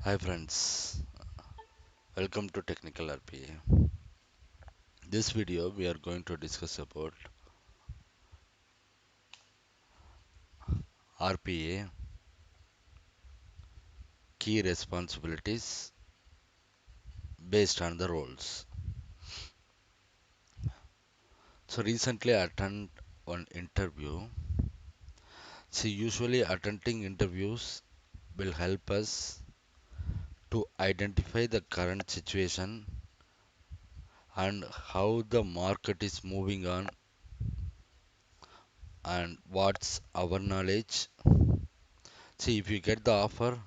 Hi friends, welcome to Technical RPA. This video we are going to discuss about RPA key responsibilities based on the roles. So recently I attended one interview. See, usually attending interviews will help us to identify the current situation and how the market is moving on and what's our knowledge. See, if you get the offer,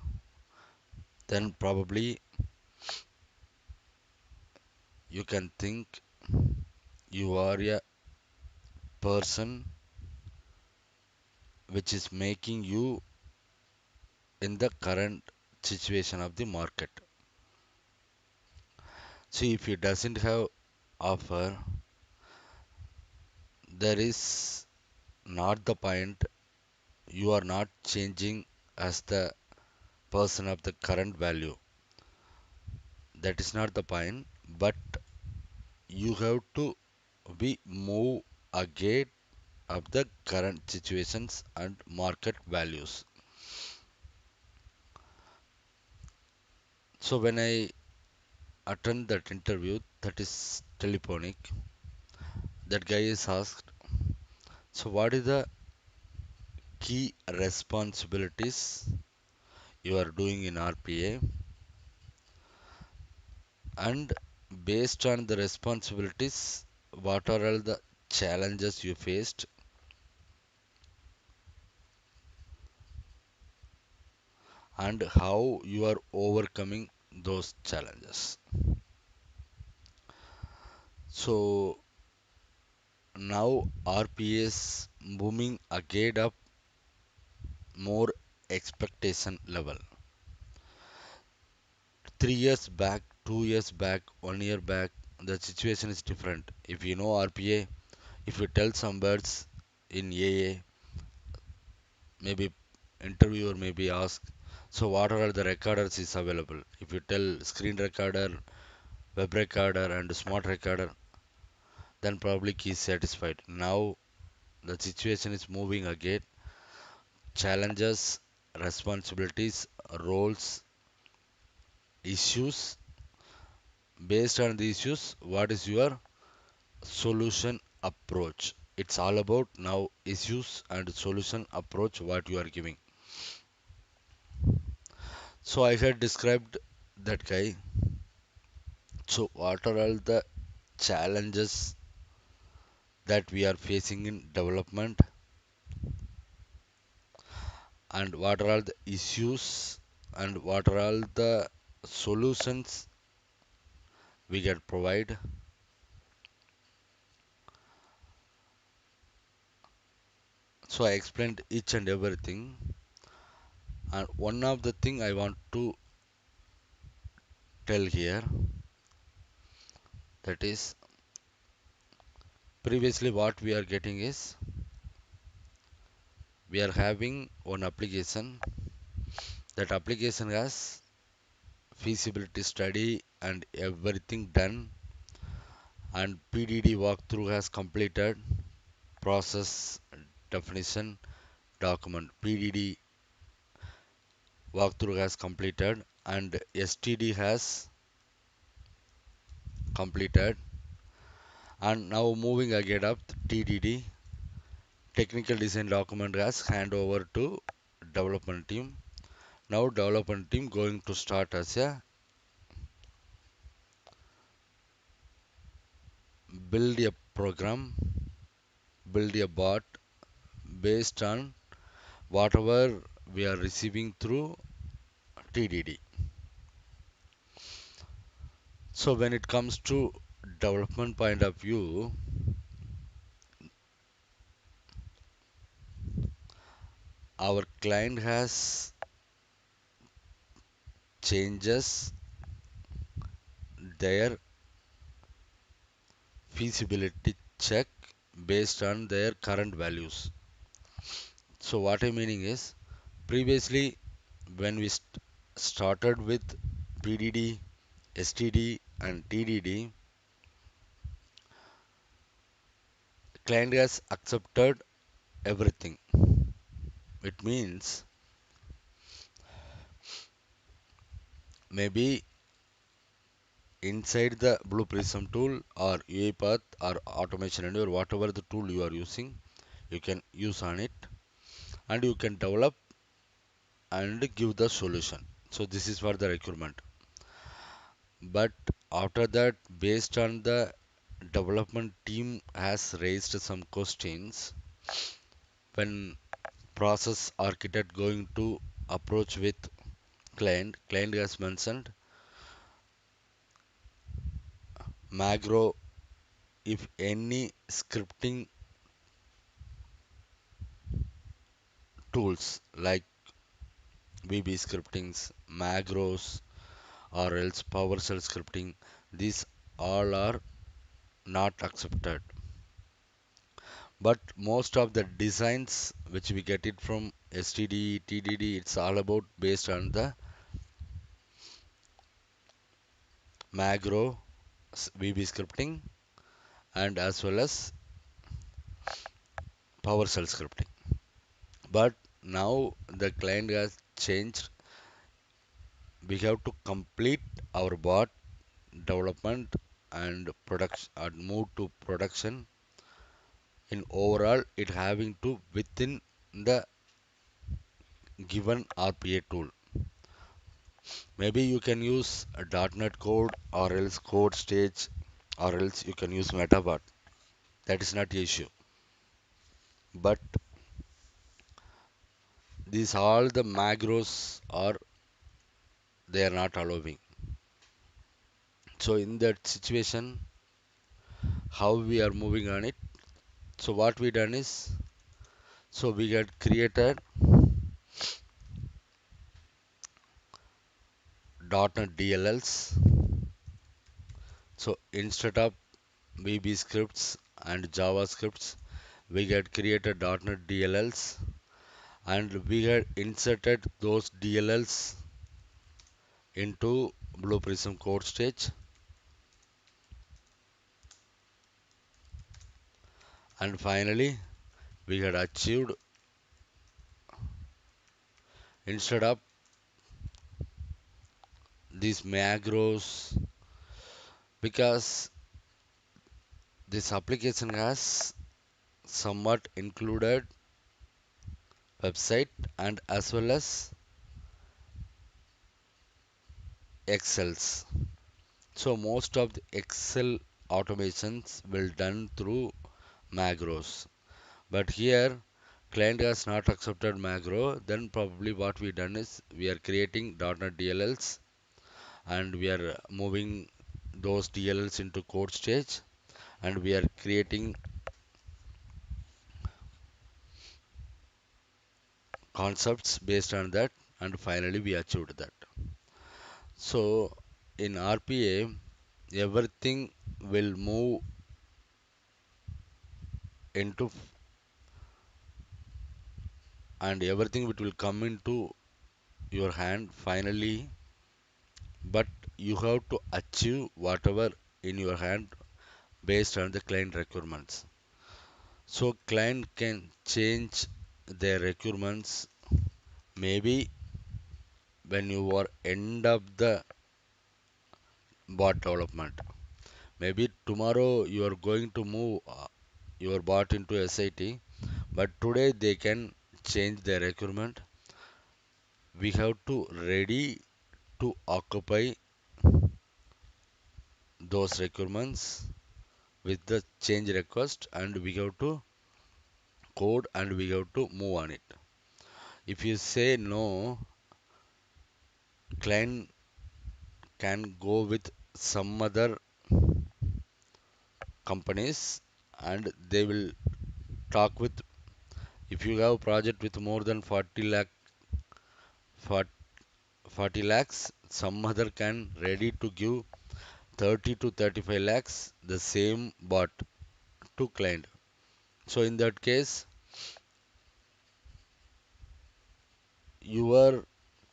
then probably you can think you are a person which is making you in the current situation of the market. See, if it doesn't have offer, there is not the point. You are not changing as the person of the current value. That is not the point. But you have to be move ahead of the current situations and market values. So when I attend that interview, that is telephonic, that guy is asked, so what is the key responsibilities you are doing in RPA, and based on the responsibilities, what are all the challenges you faced, and how you are overcoming those challenges. So now RPA is moving ahead up more expectation level. 3 years back, 2 years back, 1 year back, the situation is different. If you know RPA, if you tell some words in AA, maybe interviewer may be asked, so what are the recorders is available? If you tell screen recorder, web recorder and smart recorder, then probably he is satisfied. Now the situation is moving again. Challenges, responsibilities, roles, issues. Based on the issues, what is your solution approach? It's all about now issues and solution approach what you are giving. So I had described that guy. So what are all the challenges that we are facing in development, and what are all the issues, and what are all the solutions we can provide. So I explained each and everything, and one of the thing I want to tell here, that is, previously what we are getting is we are having one application. That application has feasibility study and everything done, and PDD walkthrough has completed. Process definition document PDD walkthrough has completed, and STD has completed, and now moving ahead up, TDD technical design document has hand over to development team. Now development team going to start as a build a program, build a bot based on whatever we are receiving through TDD. So when it comes to development point of view, our client has changes their feasibility check based on their current values. So what I'm meaning is, previously when we started with PDD, STD, and TDD. Client has accepted everything. It means maybe inside the Blue Prism tool or UiPath or Automation Endeavor, whatever the tool you are using, you can use on it and you can develop and give the solution. So this is for the requirement. But after that, based on the development team has raised some questions when process architect going to approach with client has mentioned macro if any scripting tools like VB scriptings, macros, or else PowerShell scripting, these all are not accepted. But most of the designs which we get it from STD, TDD, it's all about based on the macro VB scripting and as well as PowerShell scripting. But now the client has changed. We have to complete our bot development and production and move to production in overall it having to within the given RPA tool. Maybe you can use a .NET code or else code stage or else you can use metabot. That is not the issue. But these all the macros are they are not allowing. So in that situation, how we are moving on it? So what we done is so we had created .NET DLLs. So instead of VB scripts and JavaScripts, we had created .NET DLLs and we had inserted those DLLs into Blue Prism code stage and finally we had achieved instead of these macros because this application has somewhat included website and as well as Excels. So most of the Excel automations will done through macros. But here client has not accepted macro, then probably what we done is we are creating .NET DLLs and we are moving those DLLs into code stage and we are creating concepts based on that and finally we achieved that. So in RPA everything will move into and everything it will come into your hand finally, but you have to achieve whatever in your hand based on the client requirements. So client can change their requirements maybe when you are end of the bot development. Maybe tomorrow you are going to move your bot into SIT, but today they can change their requirement. We have to ready to occupy those requirements with the change request and we have to code and we have to move on it. If you say no, client can go with some other companies and they will talk with if you have project with more than 40 lakh 40 lakhs some other can ready to give 30 to 35 lakhs the same bot to client. So in that case your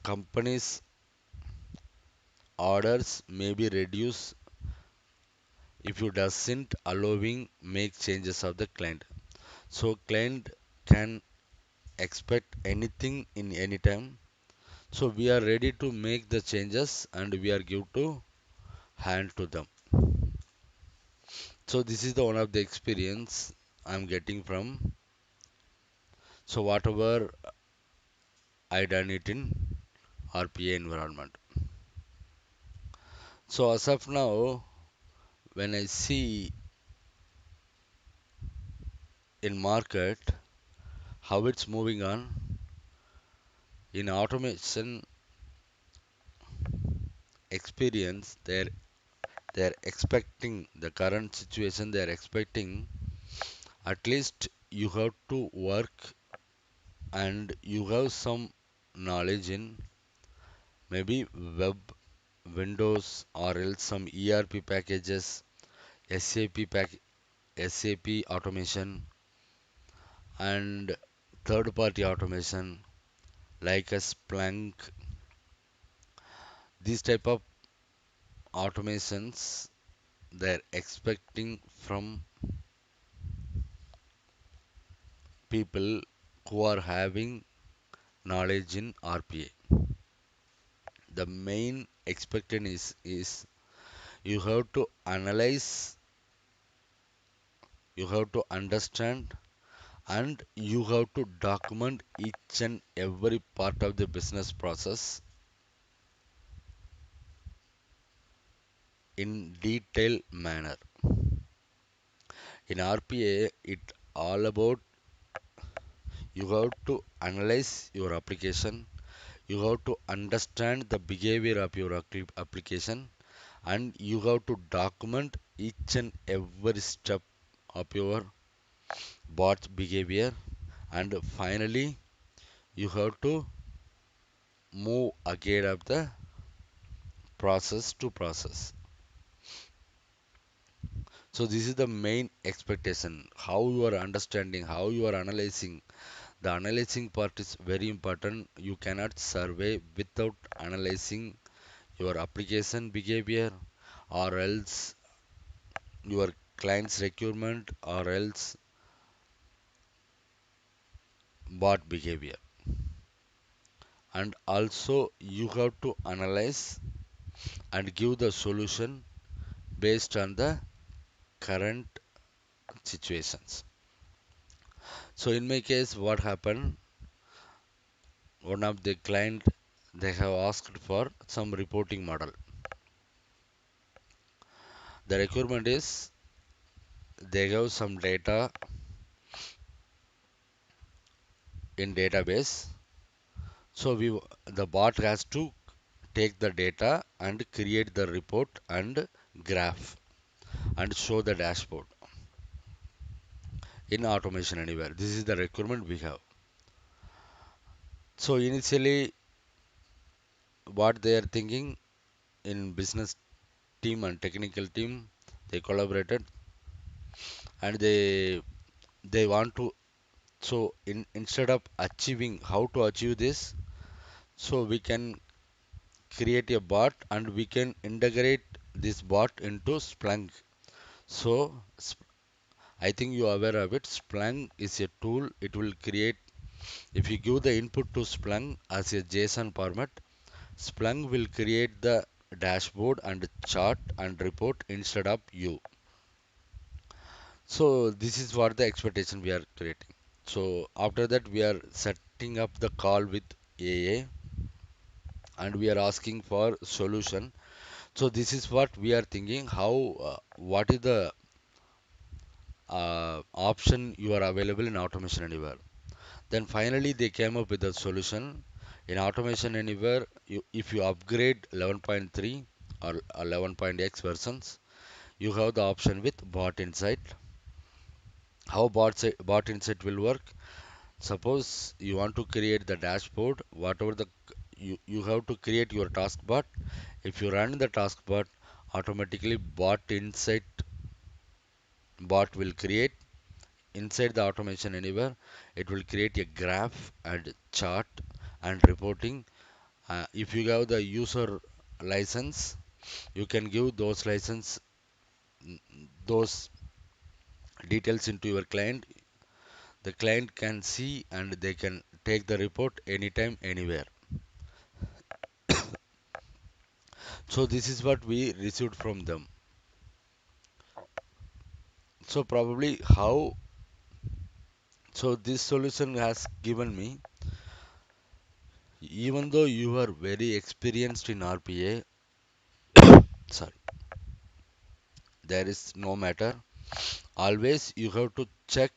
companies orders may be reduced if you doesn't allowing make changes of the client. So client can expect anything in any time. So we are ready to make the changes and we are give to hand to them. So this is the one of the experience I'm getting from. So whatever I done it in RPA environment. So as of now, when I see in market how it's moving on in automation experience, they're expecting the current situation. They're expecting at least you have to work and you have some knowledge in maybe web, Windows, or else some ERP packages, SAP SAP automation, and third party automation like a Splunk. These type of automations they're expecting from people who are having knowledge in RPA. The main expectation is you have to analyze, you have to understand, and you have to document each and every part of the business process in detailed manner. In RPA, it all about you have to analyze your application, you have to understand the behavior of your application, and you have to document each and every step of your bot's behavior, and finally you have to move ahead of the process to process. So this is the main expectation. How you are understanding, how you are analyzing. The analyzing part is very important. You cannot survey without analyzing your application behavior or else your client's requirement or else bot behavior. And also you have to analyze and give the solution based on the current situations. So in my case, what happened? One of the client they have asked for some reporting model. The requirement is they have some data in database. So the bot has to take the data and create the report and graph and show the dashboard in automation anywhere. This is the requirement we have. So initially, what they are thinking in business team and technical team, they collaborated and they want to. So instead of achieving how to achieve this, so we can create a bot and we can integrate this bot into Splunk. So I think you are aware of it. Splunk is a tool. It will create if you give the input to Splunk as a JSON format. Splunk will create the dashboard and chart and report instead of you. So this is what the expectation we are creating. So after that we are setting up the call with AA and we are asking for solution. So this is what we are thinking how what is the option you are available in Automation Anywhere. Then finally they came up with a solution in Automation Anywhere. If you upgrade 11.3 or 11.x versions, you have the option with Bot Insight. How Bot Insight will work? Suppose you want to create the dashboard, whatever you have to create your task bot. If you run the task bot, automatically Bot Insight bot will create inside the Automation Anywhere. It will create a graph and chart and reporting. If you have the user license, you can give those license, those details into your client. The client can see and they can take the report anytime, anywhere. So this is what we received from them. So probably how, so this solution has given me, even though you are very experienced in RPA, sorry, there is no matter. Always you have to check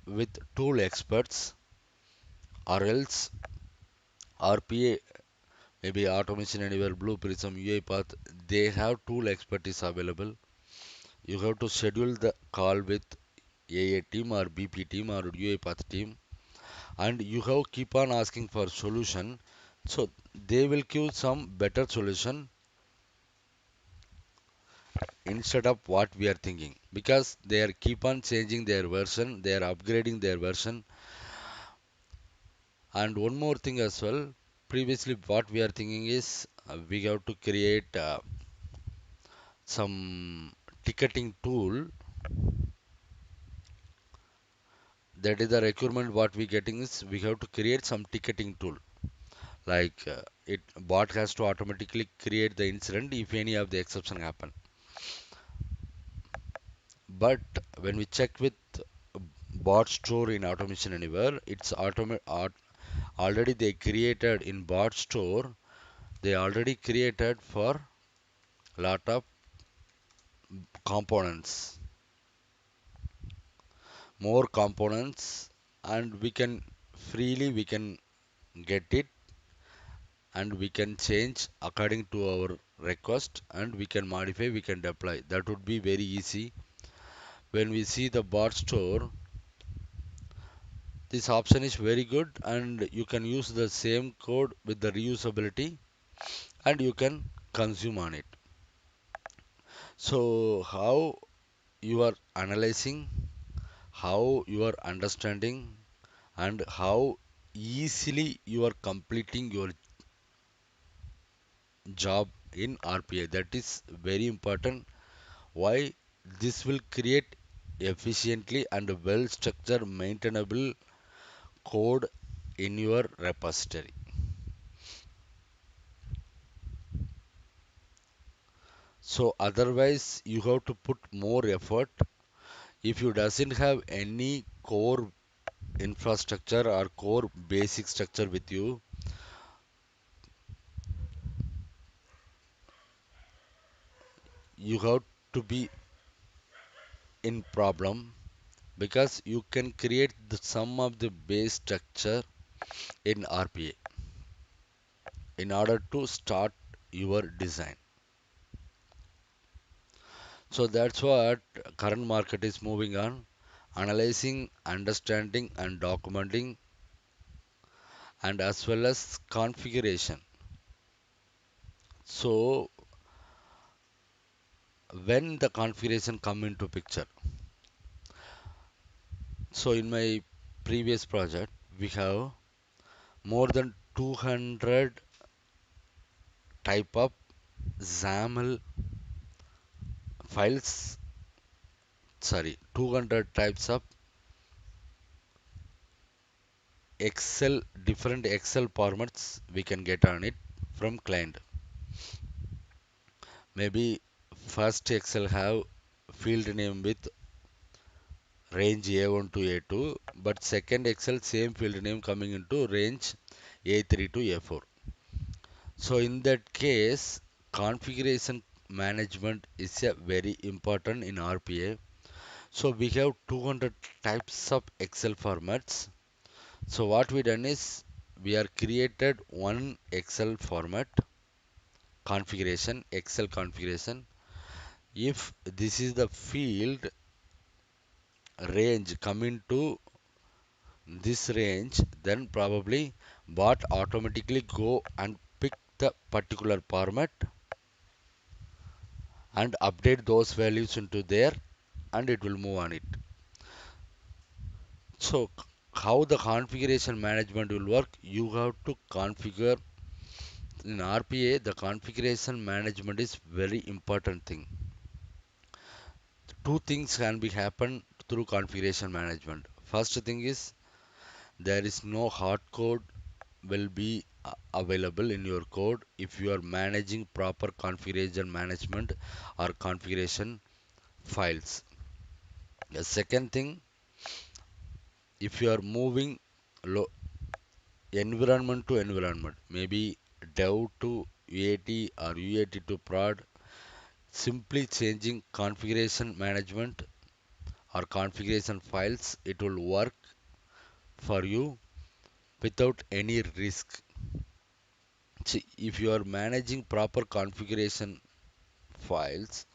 with tool experts, or else RPA, maybe Automation Anywhere, Blue Prism, UiPath, they have tool expertise available. You have to schedule the call with AA team or BP team or UiPath team, and you have keep on asking for solution. So they will give some better solution instead of what we are thinking, because they are keep on changing their version, they are upgrading their version. And one more thing as well, previously what we are thinking is we have to create some ticketing tool. That is the requirement what we getting is we have to create some ticketing tool, like it bot has to automatically create the incident if any of the exception happen. But when we check with bot store in Automation Anywhere, it's already they created in bot store, they already created for lot of components, more components, and we can freely we can get it, and we can change according to our request, and we can modify, we can deploy. That would be very easy. When we see the bot store, this option is very good, and you can use the same code with the reusability, and you can consume on it. So how you are analyzing, how you are understanding, and how easily you are completing your job in RPA. That is very important. Why? This will create efficiently and well structured maintainable code in your repository. So otherwise you have to put more effort. If you doesn't have any core infrastructure or core basic structure with you, you have to be in problem, because you can create the some of the base structure in RPA in order to start your design. So that's what current market is moving on, analyzing, understanding, and documenting, and as well as configuration. So when the configuration come into picture, so in my previous project, we have more than 200 type of XAML files, sorry, 200 types of Excel, different Excel formats we can get on it from client. Maybe first Excel have field name with range A1 to A2, but second Excel same field name coming into range A3 to A4. So in that case, configuration management is a very important in RPA. So we have 200 types of Excel formats. So what we done is we are created one Excel format configuration, Excel configuration. If this is the field range coming to this range, then probably bot automatically go and pick the particular format and update those values into there, and it will move on it. So how the configuration management will work, you have to configure In RPA, the configuration management is very important thing. Two things can be happen through configuration management. First thing is there is no hard code will be available in your code if you are managing proper configuration management or configuration files. The second thing, if you are moving lo- environment to environment, maybe dev to UAT or UAT to prod, simply changing configuration management or configuration files, it will work for you without any risk. See, if you are managing proper configuration files,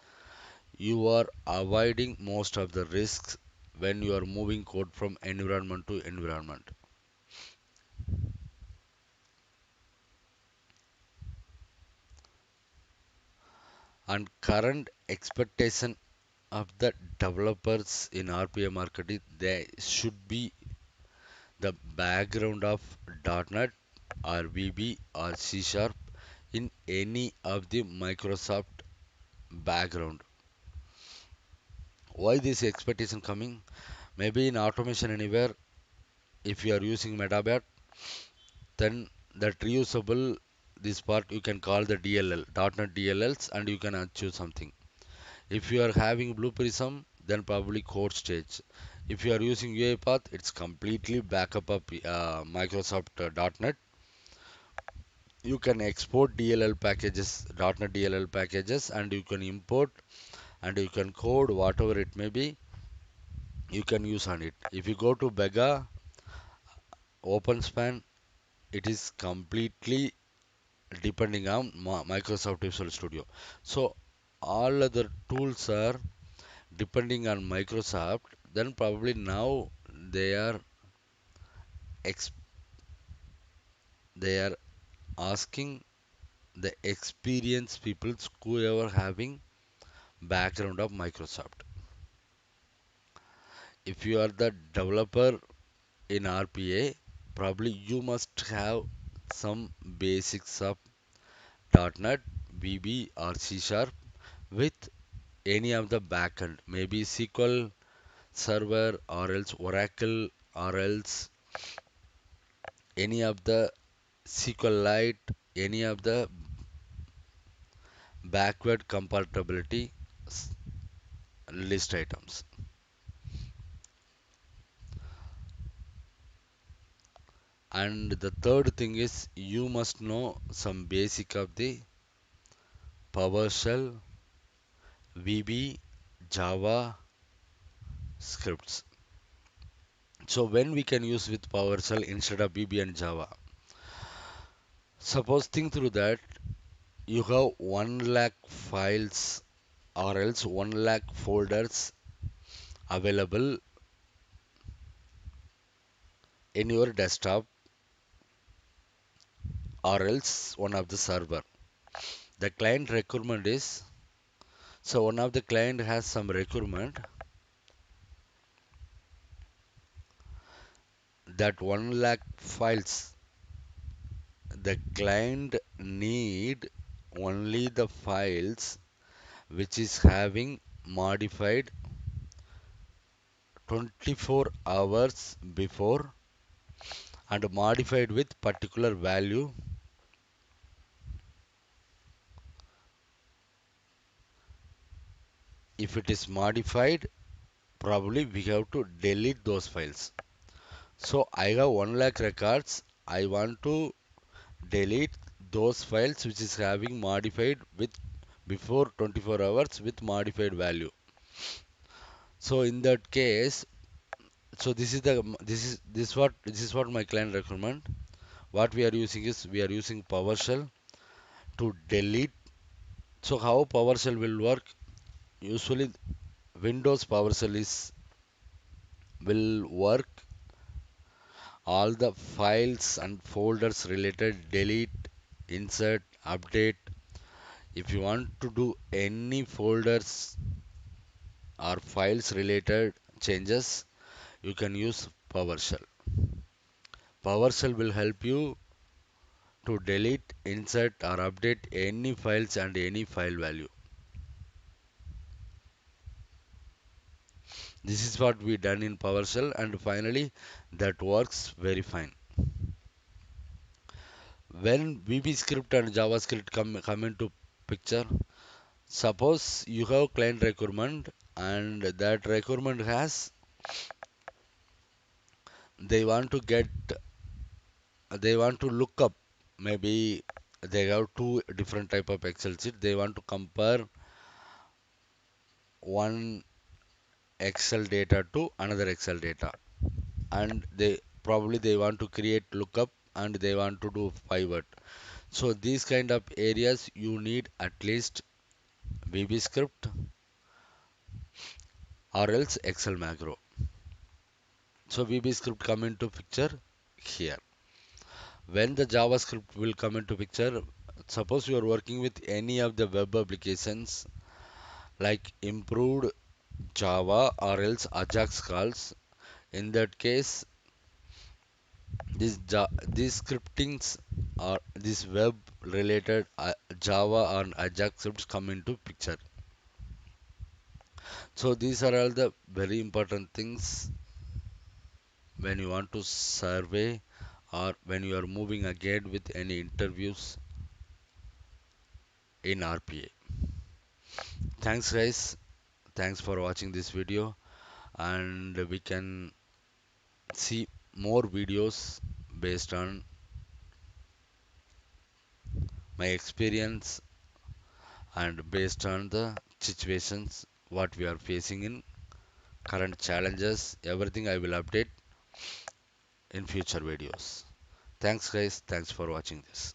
you are avoiding most of the risks when you are moving code from environment to environment. And current expectation of the developers in RPA market is they should be the background of .NET or VB or C Sharp in any of the Microsoft background. Why this expectation coming? Maybe in automation anywhere, if you are using Metabot, then that reusable this part you can call the DLL, .NET DLLs, and you can achieve something. If you are having Blue Prism, then probably code stage. If you are using UiPath, it's completely backup of Microsoft .NET. You can export DLL packages, .NET DLL packages, and you can import and you can code whatever it may be. You can use on it. If you go to Bega, OpenSpan, it is completely depending on Microsoft Visual Studio. So all other tools are depending on Microsoft. Then probably now they are ex- they are asking the experienced people whoever having background of Microsoft. If you are the developer in RPA, probably you must have some basics of .NET, VB or C Sharp with any of the backend, maybe SQL Server or else Oracle or else any of the SQLite, any of the backward compatibility list items. And the third thing is you must know some basic of the PowerShell, VB, Java scripts. So when we can use with PowerShell instead of VB and Java. Suppose think through that you have 1 lakh files or else 1 lakh folders available in your desktop or else one of the server. The client requirement is so one of the client has some requirement that 1 lakh files the client need only the files which is having modified 24 hours before and modified with particular value. If it is modified, probably we have to delete those files. So I have 1 lakh records. I want to delete those files which is having modified with before 24 hours with modified value. So in that case, so this is what my client recommend. What we are using is we are using PowerShell to delete. So how PowerShell will work? Usually Windows PowerShell is will work all the files and folders related delete, insert, update. If you want to do any folders or files related changes, you can use PowerShell. PowerShell will help you to delete, insert or update any files and any file value. This is what we done in PowerShell, and finally that works very fine. When VB script and JavaScript come into picture, suppose you have client requirement and that requirement has they want to get they want to look up, maybe they have two different type of Excel sheet. They want to compare one Excel data to another Excel data, and they want to create lookup and they want to do pivot. So these kind of areas you need at least VB script or else Excel macro. So VB script come into picture here. When the JavaScript will come into picture, suppose you are working with any of the web applications like improved Java or else Ajax calls. In that case, these scriptings or this web related Java and Ajax scripts come into picture. So these are all the very important things when you want to survey or when you are moving ahead with any interviews in RPA. Thanks guys. Thanks for watching this video, and we can see more videos based on my experience and based on the situations what we are facing in current challenges. Everything I will update in future videos. Thanks guys. Thanks for watching this.